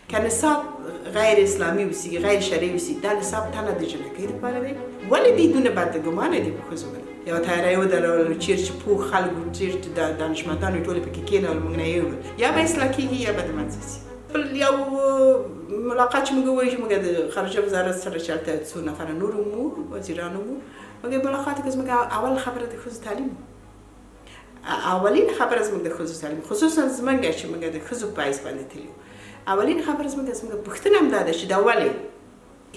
که نصاب غیر اسلامی وسی غیر شرعی وسی دا نصاب تنه د جنکی لپاره دی ولې دی دونه بد ګمان دی په ښځو باندې یو تیاره یو د چیرې چې پوه خلکو چیرې د دانشمندانو ټولې پکې کېنول موږ نه یو یا به اصلاح کېږي یا به د منځه ځي بل یو ملاقات چې موږ ووایو چې موږ د خارجه وزارت سره چې هلته څو نفره نور وو وزیرانو وو موږ ملاقات کې زموږ اول خبره د ښځو تعلیم اولین خبره زموږ د ښځو تعلیم خصوصا زموږ چې موږ د ښځو په حیث باندې تللي اولین خبره زموږ پوښتنه هم دا ده چې دا ولې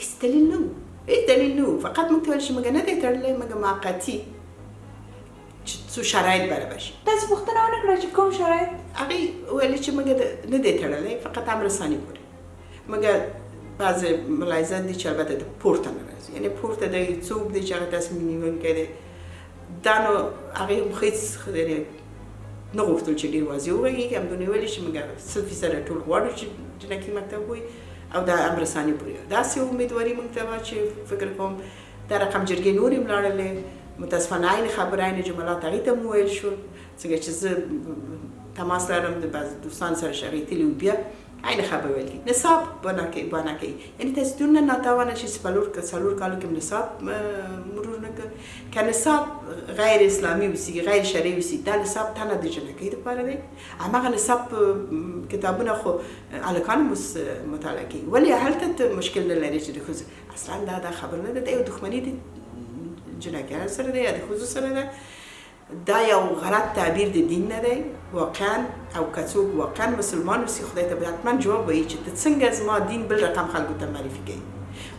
هېڅ دلیل نه و هېڅ دلیل نه و فقط موږ ته ویل چې موږ نه دی تړلی موږ موقتي چې څو شرایط برابر شي تاسو پوښتنه ونه کړه چې کوم شرایط هغې ویل چې موږ نه دی تړلی فقط امرساني پورې موږ بعضې ملاحظات دي چې البته د پورته نه راځي یعنې پورته دی څوک دی چې هغه تصمیم نیونکی دی دا نو هغې هم هېڅ نه غوښتل چې ډېر واضح وغږېږي همدونه یې ویلي چې موږ 100% ټول غواړو چې جنکي مکتب وي او دا امرساني پورې داسې امیدواري موږ ته وه چې فکر کوم دا رقم جرګې نورې هم لاړلې متاسفانه عین خبره عین جملات هغې ته هم وویل شول څنګه چې زه تماس لرم د بعض دوستان سره چې هغې تللي وو بیا عین خبره ویل کېږي نصاب بنا کوي یعنې تاسې دومره ناتوانه چې څلور کالو کې نصاب مرور نه کړ که نصاب غیر اسلامي وسی غیر شرعي وسی دا نصاب تنه د جنکۍ دپاره دی هماغه نصاب کتابونه خو هلکان مطالعه کوي ولې هلته مشکل نه لري چې د ښځو اصلا دا خبر نه ده دا یو دښمني د جنکیانو سره دی یا د ښځو سره ده دا یو غلط تعبیر د دین نه دی واقعا او که څوک واقعا مسلمان وسي خدای ته به حتما جواب وایي چې ته څنګه زما دین بل رقم خلکو ته معرفي کوي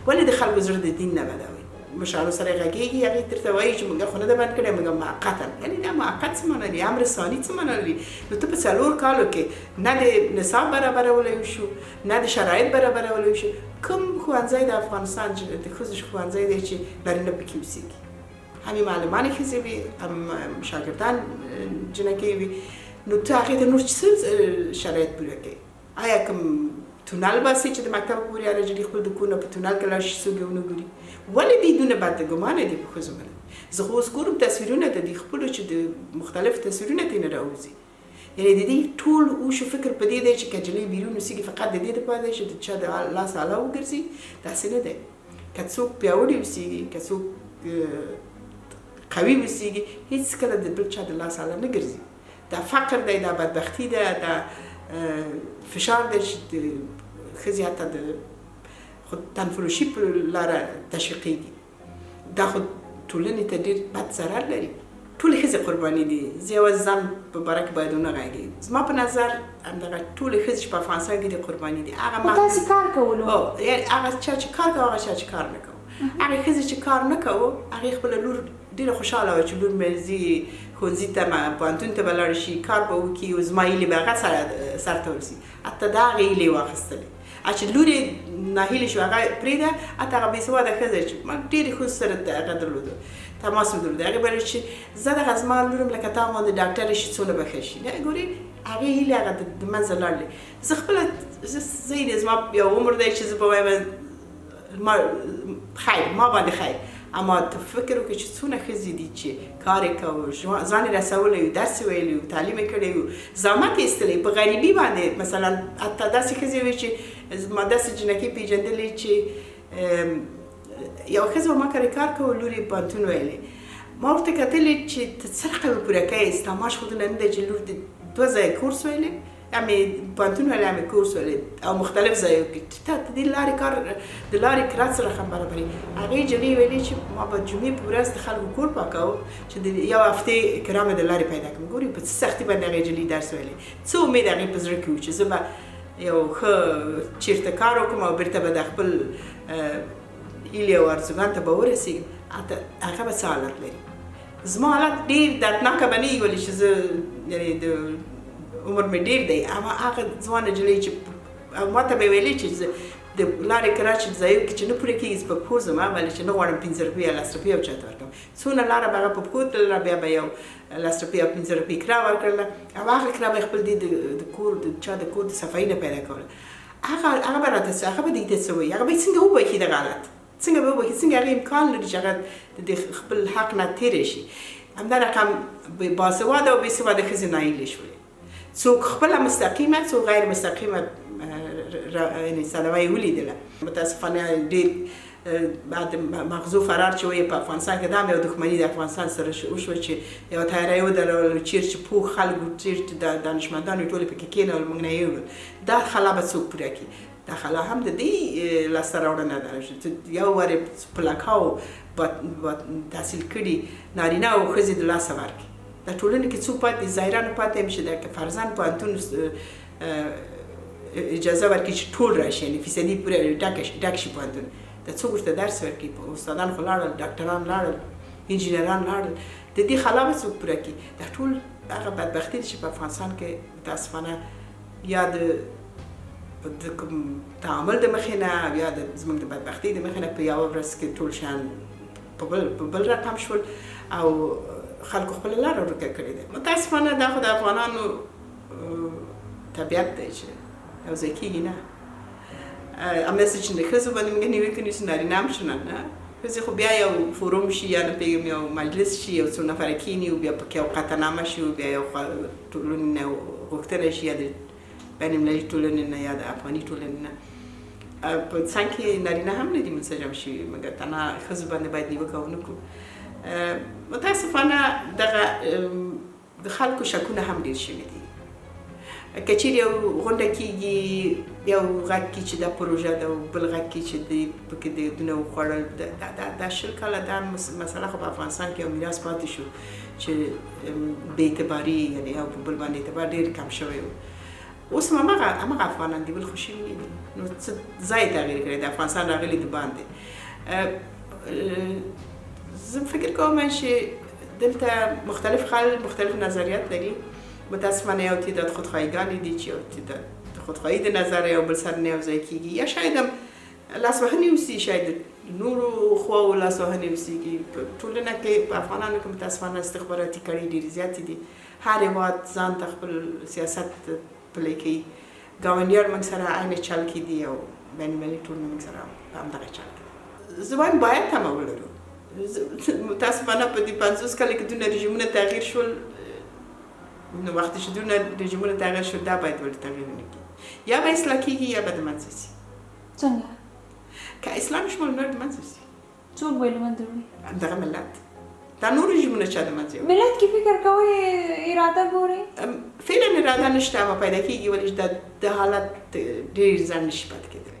ولې د خلکو زړه د دین نه بدوي مشرانو سره غږېږي هغې درته وایي چې موږ خو نه ده بند کړی موږ موقتا یعنې دا موقت څه معنا لري امر ثاني څه معنا لري نو ته په 4 کالو کې نه د نصاب برابرولی شو نه د شرایط برابرولی شو کوم ښوونځی د افغانستان د ښځو ښوونځی دی چې نارینه پکې اوسېږي همې معلمانې ښځې وي هم شاګردان جنکۍ وي نو ته هغې ته نور څه شرایط پوره کوي آیا کوم تونل باسي چې د مکتب پورې هره جلۍ خپل د کور نه په تونل کې لاړ شي څوک یې ونه ګوري ولې دی دونه بدګمانه دي په ښځو باندې زه خو اوس ګورم تصویرونه د دې خپلو چې د مختلفو تصویرونه ترېنه راوځي یعنې د دې ټول اوش و فکر په دې دی چې که جلۍ بیرون اوسېږي فقط د دې دپاره دی چې د چا د لاس اعلی وګرځي داسې نه دی که څوک پیاوړی اوسېږي که څوک قوي اوسېږي هېڅکله د بل چا د لاس اعلی نه ګرځي دا فقر دی دا بدبختي ده دا فشار دی چې د ښځې حتی د تنفروشي په لاره تشویقېږي دا خو ټولنې ته ډېر بد ضرر لري ټولې ښځې قرباني دي زه یوازې ځان په باره کې باید ونه غږېږم زما په نظر همدغه ټولې ښځې چې په افغانستان کې دي قرباني دي هغه تاسې کار کولو هغه چا چې کار کوو هغه چا چې کار نه کوو هغې ښځې چې کار نه کوو هغې خپله لور ډېره خوشحاله وه چې لور مې ځي ښوونځي ته پوهنتون ته به لاړ شي کار به وکړي او زما هیلې به هغه سرته ورسي حتی دا هغې هیلې یې واخیستلې چې لور یې ناهیلې شوه هغه پرېږده حتی هغه بېسواده ښځه چې ما ډېرې ښځو سره هغه درلودو تماس مې درلود هغې به ویل چې زه دغه زما لور م لکه تا غوندې ډاکټره شي څونه به ښه شي ګورې هغې هیلې هغه د منځه لاړلې زه خپله زه زما یو عمر دی چې زه به وایم خیر ما باندې خیر اما ته فکر وکړې چې څونه ښځې دي چې کار یې کوو ځان یې رسولی وي درس یې ویلی وي تعلیم یې کړی وي زحمت یې ایستلی په غریبي باندې مثلا حتی داسې ښځې وي چې ما داسې جنکۍ پېژندلې چې یوه ښځه ما کره کار کوو لور یې پوهنتون ویلی ما ورته کتلې چې ته څه رقم یې پوره کوې ستا معاش خو دونه نه دی چې لور د 2 ځایه کورس ویلی همې پوهنتون ویلی همې کورس ویلی او مختلف ځایو کې ته د دې لارې کار د لارې کرایه څه رقم برابري هغې جلۍ ویلې چې ما به جمعې په ورځ د خلکو کور پاکوو چې د یو هفتې کرایه مې د لارې پیدا کړم ګورې په څه سختي باندې هغې جلۍ درس ویلی څه امید هغې په زړه کې و چې زه به یو ښه چېرته کار وکړم او بېرته به د خپل هیلې او ارزوګانو ته به ورسېږم هغه به څه حالت لري زما حالت ډېر دردناکه به نه وي ولې چې زه یعنې د عمر مې ډېر دی اما هغه ځوانه نجلۍ چې ما ته به یې ویلې چې زه د لارې کرایه چې ځایو کې چې نه پوره کېږي زه په پښو ځم ولې چې نه غواړم 15 روپۍ یا 10 روپۍ یو چا ته ورکړم څونه لاره به هغه په پښو تلله بیا به یو 10 روپۍ او 15 روپۍ کرایه ورکړله او هغه کرایه به یې خپل د کور د چا د کور د صفایي نه پیدا کوله هغه به راته هغه به دې ته څه وایي هغه به یې څنګه وبخي دغه حالت څنګه به وبخي څنګه هغه امکان لري چې هغه د خپل حق نه تېری شي همدا رقم باسواده او بېسواده ښځې ناهیلې شولې څوک خپله مستقیمه څوک غیر مستقیمه یعنې صدمه یې ولیدله. متاسفانه ډېر بعد مغزو فرار چې وایي په افغانستان کې دا هم یو دښمني د افغانستان سره وشوه چې یوه طیاره یې ودرول، چیرې چې پوه خلکو چیرې چې د دانشمندان یې ټولې پکې کېنول، موږ نه یې وویل دا خلا به څوک پوره کړي. دا خلا هم د دې لاسته راوړنه ده چې یو وارې په لکاو تحصیل کړي نارینه او ښځې د لاسه ورکړي. د ټولنې کې څوک پاتې ظاهرا پاتې هم چې د فرضاً پوهنتون اجازه ورکړي چې ټول راشي، یعنې فیصدي پوره ډک شي پوهنتون. د څوک ورته درس ورکړي؟ استادان خو لاړل، ډاکټران لاړل، انجینران لاړل، د دې خلا به څوک پوره کړي؟ دا ټول هغه بدبختي ده چې په افغانستان کې متاسفانه یا د کوم تعامل د مخې نه یا زموږ د بدبختۍ د مخې نه په یوه ورځ کې ټول شیان په بل رقم شول او خلکو خپله لاره ورکه کړې ده. متاسفانه دا خو د افغانانو طبیعت دی چې یو ځای کېږي نه. همداسې چې د ښځو باندې موږ نیوکې نیسو، نارینه هم شنه نه. ښځې خو بیا یو فوروم شي یا نه پوهېږم یو مجلس شي، یو څو نفره کښېني او بیا پکې یو قطعنامه شي او بیا یو ټولنې نه غوښتنه شي یا د بین المللي ټولنې نه یا د افغاني ټولنې نه. په څنګ کې نارینه هم نه دي منسجم شوي، مګر تنها ښځو باندې باید نیوکه ونه کړو. متاسفانه دغه د خلکو شکونه هم ډېر شوي دي. که چیرې یو غونډه کېږي، یو غږ کړي چې دا پروژه ده او بل غږ کړي چې پکې د دونه وخوړل، دا 20 کاله دا مسله خو په افغانستان کې یو میراث پاتې شو چې بې اعتباري، یعنې یو په بل باندې اعتبار ډېر کم شوی و. اوس هم همغه افغانان دي، بل خو شوي نه دي. نو څه ځای تغییر کړی د افغانستان راغلي د باندې. زه فکر کوم چې دلته مختلف خلک مختلف نظریات لري. متاسفانه یو تعداد خودخواهیګانې دي چې یو تعداد د خودخواهي د نظره یو بل سره نه یوځای کېږي، یا شاید هم لاسوهنې وسي، شاید نورو خواو لاسوهنې وسیږي. په ټولنه کې په افغانانو کې متاسفانه استخباراتي کړۍ ډېرې زیاتې دي. هر هېواد ځان ته خپل سیاست پلی کوي. ګاونډیان موږ سره عین چل کې دي او بین المللي ټولنه موږ سره په همدغه چل کې ده. زه وایم باید تمه ولرو. متاسفانه په دې 50 کاله کې دونه رژیمونه تغییر شول، نو وقتی چې دونه رژیمونه تغییر شول دا باید ورته تغییر ونه کړي. یا به اصلاح کېږي یا به د منځه ځي. څنګه؟ که اسلام شمول نور د منځه ځي. څوک به یې له منځه وړي؟ همدغه ملت. دا نور رژیمونه چا د منځه وړي؟ ملت کې فکر کوئ اراده ګورئ؟ فعلا اراده نشته، اما پیدا کېږي، ولې چې د حالت ډېر ځنډ نشي پاتې کېدلی.